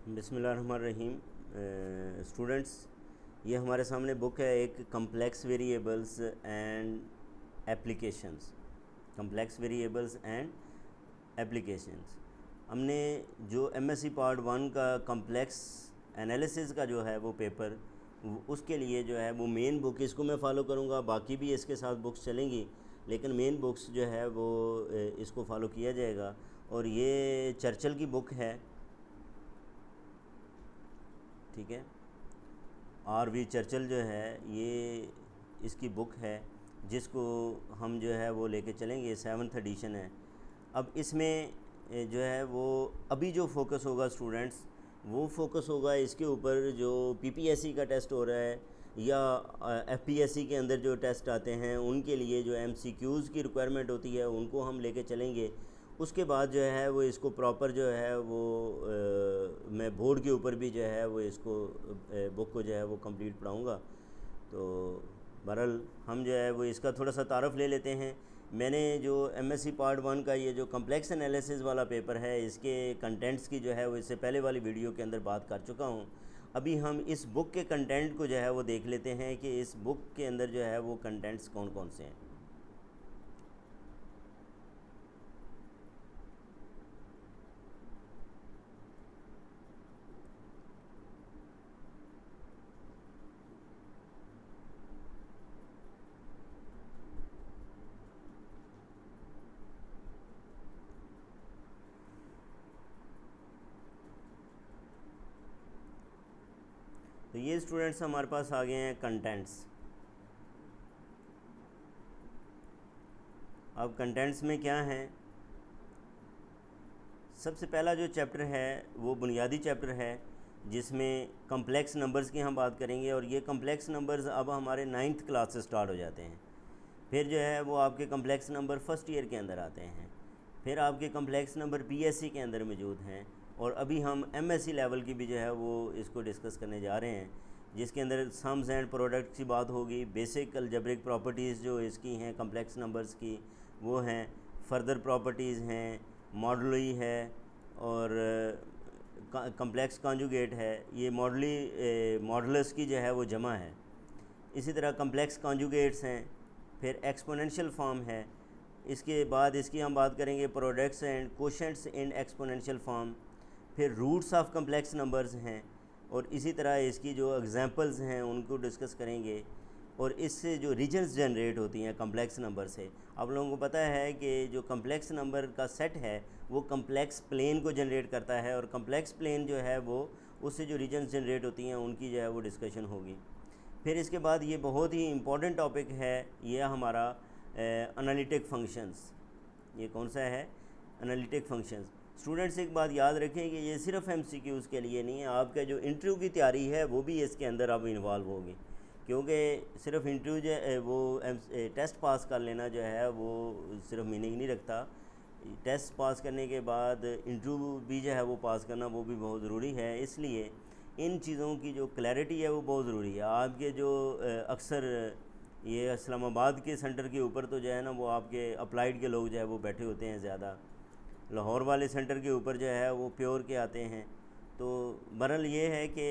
बिस्मिल्लाहिर्रहमानिर्रहीम। स्टूडेंट्स, ये हमारे सामने बुक है एक complex variables and applications. Complex variables and applications हमने जो एमएससी पार्ट 1 का कम्प्लेक्स एनालिसिस का जो है वो पेपर, उसके लिए जो है वो मेन बुक इसको मैं फ़ॉलो करूँगा। बाकी भी इसके साथ बुक्स चलेंगी, लेकिन मेन बुक्स जो है वो इसको फ़ॉलो किया जाएगा। और ये चर्चिल की बुक है, ठीक है। आर.वी. चर्चिल जो है ये इसकी बुक है, जिसको हम जो है वो लेके चलेंगे। 7th एडिशन है। अब इसमें जो है वो अभी जो फोकस होगा स्टूडेंट्स, वो फोकस होगा इसके ऊपर जो पीपीएससी का टेस्ट हो रहा है या एफपीएससी के अंदर जो टेस्ट आते हैं उनके लिए जो एमसीक्यूज़ की रिक्वायरमेंट होती है उनको हम लेके चलेंगे। उसके बाद जो है वो इसको प्रॉपर जो है वो मैं बोर्ड के ऊपर भी जो है वो इसको बुक को जो है वो कंप्लीट पढ़ाऊँगा। तो बहरहाल हम जो है वो इसका थोड़ा सा तारफ़ ले लेते हैं। मैंने जो एमएससी पार्ट 1 का ये जो कम्प्लेक्स एनालिसिस वाला पेपर है, इसके कंटेंट्स की जो है वो इससे पहले वाली वीडियो के अंदर बात कर चुका हूँ। अभी हम इस बुक के कंटेंट को जो है वो देख लेते हैं कि इस बुक के अंदर जो है वो कंटेंट्स कौन कौन से हैं। तो ये स्टूडेंट्स हमारे पास आ गए हैं कंटेंट्स। अब कंटेंट्स में क्या हैं, सबसे पहला जो चैप्टर है वो बुनियादी चैप्टर है, जिसमें कम्प्लेक्स नंबर्स की हम बात करेंगे। और ये कम्प्लेक्स नंबर्स अब हमारे 9th क्लास से स्टार्ट हो जाते हैं। फिर जो है वो आपके कम्प्लेक्स नंबर फर्स्ट ईयर के अंदर आते हैं। फिर आपके कम्प्लेक्स नंबर बीएससी के अंदर मौजूद हैं। और अभी हम एमएससी लेवल की भी जो है वो इसको डिस्कस करने जा रहे हैं, जिसके अंदर सम्स एंड प्रोडक्ट्स की बात होगी। बेसिक अलजेब्रिक प्रॉपर्टीज़ जो इसकी हैं कम्प्लेक्स नंबर्स की वो हैं, फर्दर प्रॉपर्टीज़ हैं, मॉडुली है और कम्प्लेक्स कॉन्जुगेट है। ये मॉडुलस की जो है वो जमा है। इसी तरह कम्प्लेक्स कॉन्जुगेट्स हैं। फिर एक्सपोनेंशियल फॉर्म है। इसके बाद इसकी हम बात करेंगे products and quotients in exponential form. फिर रूट्स ऑफ कम्प्लेक्स नंबर्स हैं। और इसी तरह इसकी जो एग्जांपल्स हैं उनको डिस्कस करेंगे। और इससे जो रीजन्स जनरेट होती हैं कम्प्लेक्स नंबर से, आप लोगों को पता है कि जो कम्प्लेक्स नंबर का सेट है वो कम्प्लेक्स प्लेन को जनरेट करता है। और कम्प्लेक्स प्लेन जो है वो उससे जो रीजन्स जनरेट होती हैं उनकी जो है वो डिस्कशन होगी। फिर इसके बाद ये बहुत ही इम्पॉर्टेंट टॉपिक है, ये हमारा एनालिटिक फंक्शंस। ये कौन सा है? Analytic functions. स्टूडेंट्स एक बात याद रखें कि ये सिर्फ एमसीक्यूज़ के लिए नहीं है, आपका जो इंटरव्यू की तैयारी है वो भी इसके अंदर अब इन्वॉल्व होगी। क्योंकि सिर्फ इंटरव्यू जो वो टेस्ट पास कर लेना जो है वो सिर्फ मीनिंग नहीं रखता। टेस्ट पास करने के बाद इंटरव्यू भी जो है वो पास करना वो भी बहुत ज़रूरी है। इसलिए इन चीज़ों की जो क्लैरिटी है वो बहुत ज़रूरी है। आपके जो अक्सर ये इस्लामाबाद के सेंटर के ऊपर तो जो है ना वो आपके अप्लाइड के लोग जो है वो बैठे होते हैं ज़्यादा। लाहौर वाले सेंटर के ऊपर जो है वो प्योर के आते हैं। तो बहरहाल ये है कि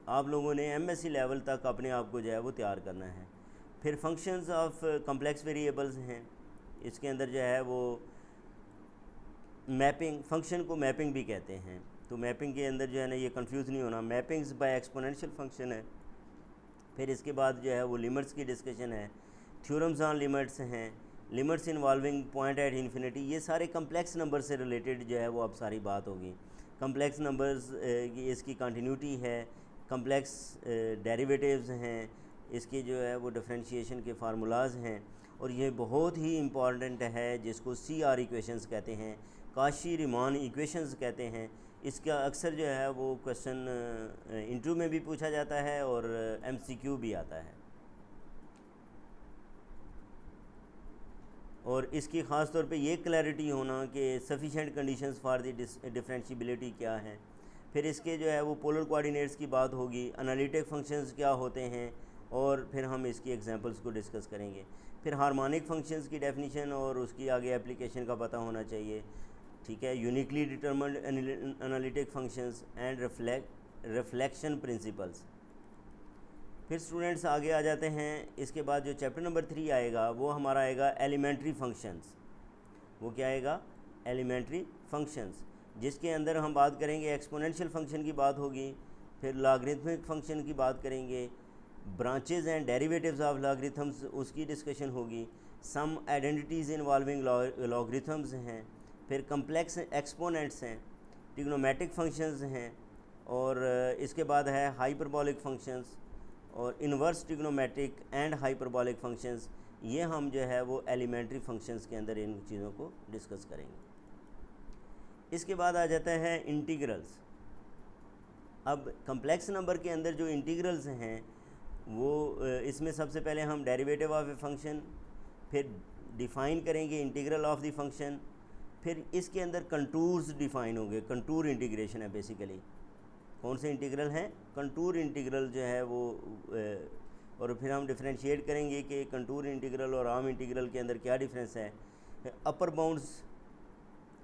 आप लोगों ने एमएससी लेवल तक अपने आप को जो है वो तैयार करना है। फिर फंक्शंस ऑफ कम्प्लेक्स वेरिएबल्स हैं। इसके अंदर जो है वो मैपिंग, फंक्शन को मैपिंग भी कहते हैं। तो मैपिंग के अंदर जो है ना ये कंफ्यूज नहीं होना, मैपिंग्स बाय एक्सपोनेंशियल फंक्शन है। फिर इसके बाद जो है वो लिमिट्स की डिस्कशन है, थ्योरम्स ऑन लिमिट्स हैं, limits involving point at infinity. ये सारे कम्प्लेक्स नंबर से रिलेटेड जो है वो अब सारी बात होगी। कम्प्लेक्स नंबर्स की इसकी कंटिन्यूटी है, कम्प्लेक्स डेरिवेटिव्स हैं, इसकी जो है वो डिफरेंशिएशन के फार्मूलाज हैं। और ये बहुत ही इम्पॉर्टेंट है, जिसको CR इक्वेशंस कहते हैं, काशी रीमान इक्वेशंस कहते हैं। इसका अक्सर जो है वो क्वेश्चन इंटरव्यू में भी पूछा जाता है और MCQ भी आता है। और इसकी ख़ास तौर पे ये क्लैरिटी होना कि sufficient conditions for the differentiability क्या है। फिर इसके जो है वो पोलर कोऑर्डिनेट्स की बात होगी, एनालिटिक फंक्शंस क्या होते हैं, और फिर हम इसकी एग्जांपल्स को डिस्कस करेंगे। फिर हार्मोनिक फंक्शंस की डेफिनेशन और उसकी आगे एप्लीकेशन का पता होना चाहिए। ठीक है, uniquely determined analytic functions and reflection principles. फिर स्टूडेंट्स आगे आ जाते हैं। इसके बाद जो चैप्टर नंबर 3 आएगा वो हमारा आएगा एलिमेंट्री फंक्शंस। वो क्या आएगा? एलिमेंट्री फंक्शंस, जिसके अंदर हम बात करेंगे एक्सपोनेंशियल फंक्शन की बात होगी, फिर लॉगरिथमिक फंक्शन की बात करेंगे, branches and derivatives of logarithms उसकी डिस्कशन होगी, सम आइडेंटिटीज़ इन्वॉल्विंग लॉगरिथम्स हैं, फिर कम्प्लेक्स एक्सपोनेंट्स हैं, ट्रिग्नोमेट्रिक फंक्शंस हैं, और इसके बाद है हाइपरबॉलिक फंक्शंस और inverse trigonometric and hyperbolic functions. ये हम जो है वो एलिमेंट्री फंक्शंस के अंदर इन चीज़ों को डिस्कस करेंगे। इसके बाद आ जाता है इंटीग्रल्स। अब कम्प्लेक्स नंबर के अंदर जो इंटीग्रल्स हैं वो इसमें सबसे पहले हम डेरिवेटिव ऑफ ए फंक्शन, फिर डिफ़ाइन करेंगे इंटीग्रल ऑफ द फंक्शन, फिर इसके अंदर कंटूर्स डिफ़ाइन होंगे। कंटूर इंटीग्रेशन है बेसिकली। कौन से इंटीग्रल हैं? कंटूर इंटीग्रल जो है वो और फिर हम डिफ्रेंशिएट करेंगे कि कंटूर इंटीग्रल और आम इंटीग्रल के अंदर क्या डिफरेंस है। अपर बाउंड्स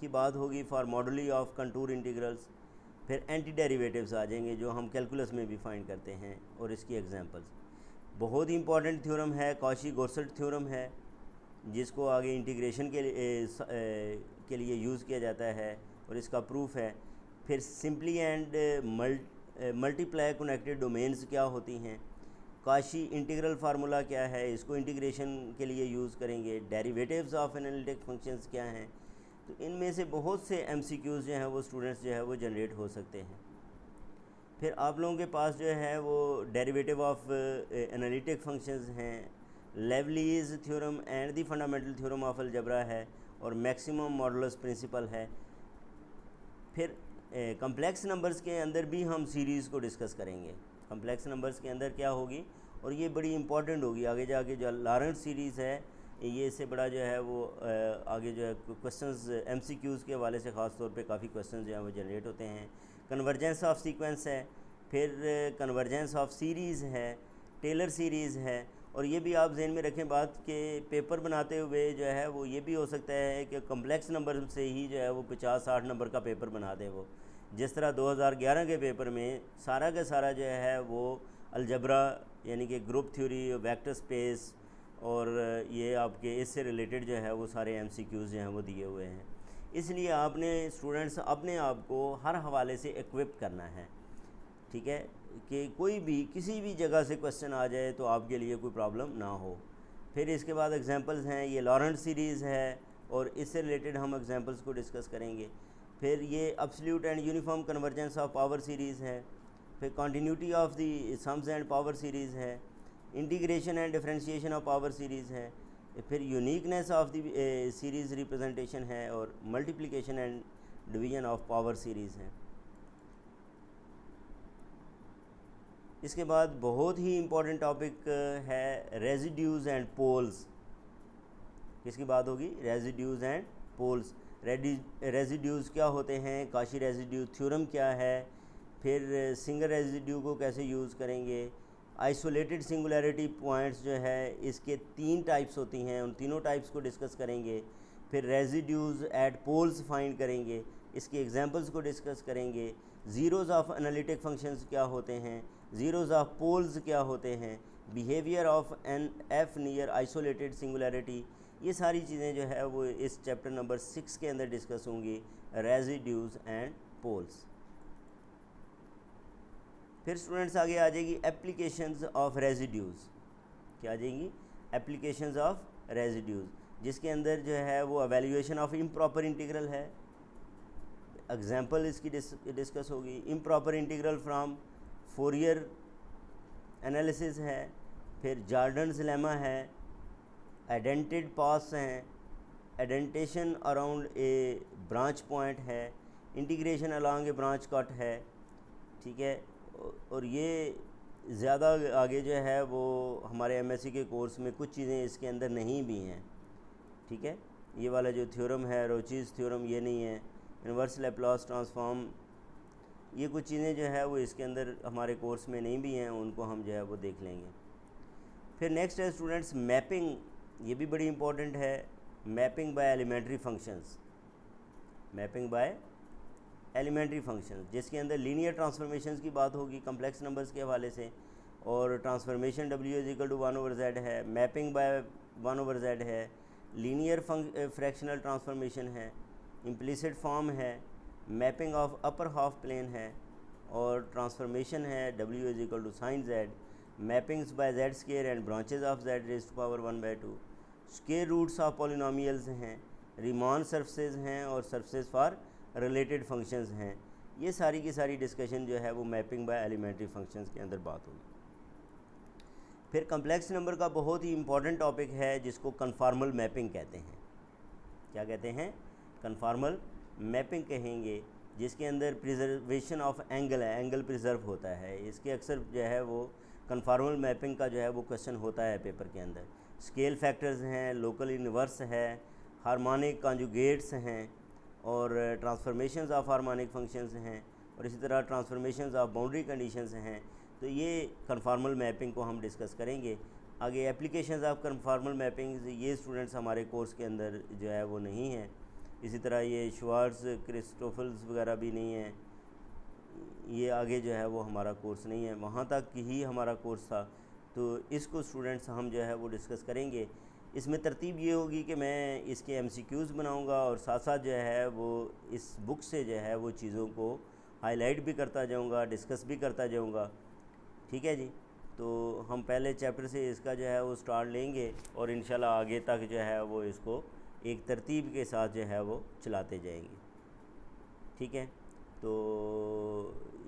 की बात होगी फॉर मॉडुली ऑफ कंटूर इंटीग्रल्स। फिर एंटी डेरिवेटिव्स आ जाएंगे जो हम कैलकुलस में भी फाइंड करते हैं और इसकी एग्जांपल्स। बहुत ही इंपॉर्टेंट थ्योरम है, कॉची-गॉर्सेट थ्योरम है, जिसको आगे इंटीग्रेशन के लिए यूज़ किया जाता है और इसका प्रूफ है। फिर simply and multiply connected domains क्या होती हैं, काशी इंटीग्रल फार्मूला क्या है, इसको इंटीग्रेशन के लिए यूज़ करेंगे। डेरिवेटिव्स ऑफ एनालिटिक फंक्शंस क्या हैं। तो इनमें से बहुत से एमसीक्यूज़ जो हैं वो स्टूडेंट्स जो है वो जनरेट हो सकते हैं। फिर आप लोगों के पास जो है वो डेरिवेटिव ऑफ एनालिटिक फंक्शंस हैं, Liouville's theorem and the fundamental theorem of algebra है, और मैक्सिमम मॉडुलस प्रिंसिपल है। फिर कम्प्लेक्स नंबर्स के अंदर भी हम सीरीज़ को डिस्कस करेंगे। कम्प्लेक्स नंबर्स के अंदर क्या होगी, और ये बड़ी इंपॉर्टेंट होगी आगे जाके। जो लॉरेंट सीरीज़ है ये इससे बड़ा जो है वो आगे जो है क्वेश्चंस एमसीक्यूज़ के हवाले से ख़ास तौर पे काफ़ी क्वेश्चंस जो हैं वो जनरेट होते हैं। कन्वर्जेंस ऑफ सीक्वेंस है, फिर कन्वर्जेंस ऑफ सीरीज़ है, टेलर सीरीज़ है। और ये भी आप जहन में रखें बात के पेपर बनाते हुए जो है वो ये भी हो सकता है कि कम्प्लेक्स नंबर से ही जो है वो 50-60 नंबर का पेपर बना दें। वो जिस तरह 2011 के पेपर में सारा का सारा जो है वो अलजबरा यानी कि ग्रुप थ्योरी, वेक्टर स्पेस और ये आपके इससे रिलेटेड जो है वो सारे एमसीक्यूज़ जो हैं वो दिए हुए हैं। इसलिए आपने स्टूडेंट्स अपने आप को हर हवाले से इक्विप करना है, ठीक है, कि कोई भी किसी भी जगह से क्वेश्चन आ जाए तो आपके लिए कोई प्रॉब्लम ना हो। फिर इसके बाद एग्जांपल्स हैं, ये लॉरेंट सीरीज़ है और इससे रिलेटेड हम एग्जांपल्स को डिस्कस करेंगे। फिर ये absolute and uniform convergence of power series है, फिर continuity of the sums and power series है, integration and differentiation of power series है, फिर uniqueness of the series representation है, और multiplication and division of power series है। इसके बाद बहुत ही इम्पोर्टेंट टॉपिक है रेजिड्यूज़ एंड पोल्स। किसकी बात होगी? Residues and poles. रेजिड्यूज़ क्या होते हैं, काशी रेजिड्यू थ्योरम क्या है, फिर सिंगल रेजिड्यू को कैसे यूज़ करेंगे, आइसोलेटेड सिंगुलैरिटी पॉइंट्स जो है इसके 3 टाइप्स होती हैं, उन तीनों टाइप्स को डिस्कस करेंगे। फिर रेजिड्यूज़ एट पोल्स फाइंड करेंगे, इसके एग्जांपल्स को डिस्कस करेंगे। ज़ीरोज़ ऑफ एनालिटिक फंक्शंस क्या होते हैं, ज़ीरोज़ ऑफ पोल्स क्या होते हैं, behaviour of an F near isolated singularity, ये सारी चीज़ें जो है वो इस चैप्टर नंबर 6 के अंदर डिस्कस होंगी, रेजिड्यूज़ एंड पोल्स। फिर स्टूडेंट्स आगे आ जाएगी एप्लीकेशंस ऑफ रेजिड्यूज़। क्या आ जाएंगी? एप्लीकेशंस ऑफ रेजिड्यूज़, जिसके अंदर जो है वो एवेल्यूएशन ऑफ इम्प्रॉपर इंटीग्रल है। एग्जांपल इसकी डिस्कस होगी। Improper integral from Fourier analysis है, फिर जॉर्डन्स लेमा है, एडेंटेड पाथ्स हैं, एडेंटेशन अराउंड ए ब्रांच पॉइंट है, इंटीग्रेशन अलॉन्ग ए ब्रांच कट है, ठीक है। और ये ज़्यादा आगे जो है वो हमारे एमएससी के कोर्स में कुछ चीज़ें इसके अंदर नहीं भी हैं, ठीक है। ये वाला जो थ्योरम है रोचीज़ थ्योरम, ये नहीं है। इन्वर्स लैप्लास ट्रांसफॉर्म, ये कुछ चीज़ें जो है वो इसके अंदर हमारे कोर्स में नहीं भी हैं, उनको हम जो है वो देख लेंगे। फिर नेक्स्ट है स्टूडेंट्स मैपिंग, ये भी बड़ी इंपॉर्टेंट है। Mapping by elementary functions, mapping by elementary function, जिसके अंदर लीनियर ट्रांसफॉर्मेशंस की बात होगी कम्प्लेक्स नंबर्स के हवाले से, और transformation W is equal to 1/z है, मैपिंग बाय 1/z है, लीनियर फ्रैक्शनल ट्रांसफॉर्मेशन है, इम्प्लिसिट फॉर्म है, mapping of upper half plane है, और ट्रांसफॉर्मेशन है W is equal to sine z, mappings by z square and branches of z raised to power 1/2, square roots of polynomials हैं, Riemann surfaces हैं, और surfaces for related functions हैं। ये सारी की सारी डिस्कशन जो है वो मैपिंग बाय एलिमेंट्री फंक्शंस के अंदर बात होगी। फिर कम्प्लेक्स नंबर का बहुत ही इम्पॉर्टेंट टॉपिक है जिसको कन्फॉर्मल मैपिंग कहते हैं। क्या कहते हैं? कन्फॉर्मल मैपिंग कहेंगे, जिसके अंदर प्रिजर्वेशन ऑफ एंगल है, एंगल प्रिजर्व होता है। इसके अक्सर जो है वो कन्फॉर्मल मैपिंग का जो है वो क्वेश्चन होता है पेपर के अंदर। स्केल फैक्टर्स हैं, लोकल इन्वर्स है, हार्मोनिक कॉन्जुगेट्स हैं, और ट्रांसफॉर्मेशंस ऑफ हार्मोनिक फंक्शंस हैं, और इसी तरह ट्रांसफॉर्मेशंस ऑफ बाउंड्री कंडीशंस हैं। तो ये कन्फॉर्मल मैपिंग को हम डिस्कस करेंगे आगे। एप्लीकेशंस ऑफ कन्फॉर्मल मैपिंग ये स्टूडेंट्स हमारे कोर्स के अंदर जो है वो नहीं है। इसी तरह ये श्वार्ट्ज क्रिस्टोफल्स वगैरह भी नहीं है, ये आगे जो है वो हमारा कोर्स नहीं है, वहाँ तक ही हमारा कोर्स था। तो इसको स्टूडेंट्स हम जो है वो डिस्कस करेंगे। इसमें तरतीब ये होगी कि मैं इसके MCQs बनाऊंगा, और साथ साथ जो है वो इस बुक से जो है वो चीज़ों को हाईलाइट भी करता जाऊंगा, डिस्कस भी करता जाऊंगा। ठीक है जी। तो हम पहले चैप्टर से इसका जो है वो स्टार्ट लेंगे, और इंशाल्लाह आगे तक जो है वो इसको एक तरतीब के साथ जो है वो चलाते जाएंगे। ठीक है। तो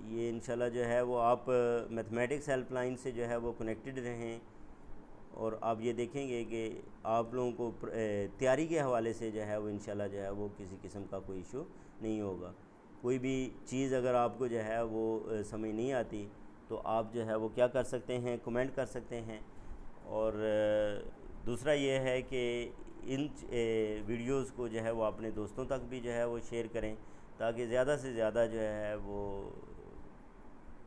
ये इंशाल्लाह जो है वो आप मैथमेटिक्स हेल्पलाइन से जो है वो कनेक्टेड रहें, और आप ये देखेंगे कि आप लोगों को तैयारी के हवाले से जो है वो इंशाल्लाह जो है वो किसी किस्म का कोई इशू नहीं होगा। कोई भी चीज़ अगर आपको जो है वो समझ नहीं आती तो आप जो है वो क्या कर सकते हैं, कमेंट कर सकते हैं। और दूसरा ये है कि इन वीडियोस को जो है वो अपने दोस्तों तक भी जो है वो शेयर करें, ताकि ज़्यादा से ज़्यादा जो है वो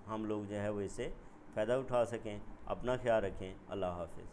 हम लोग जो है वो इससे फ़ायदा उठा सकें। अपना ख्याल रखें। अल्लाह हाफ़िज़।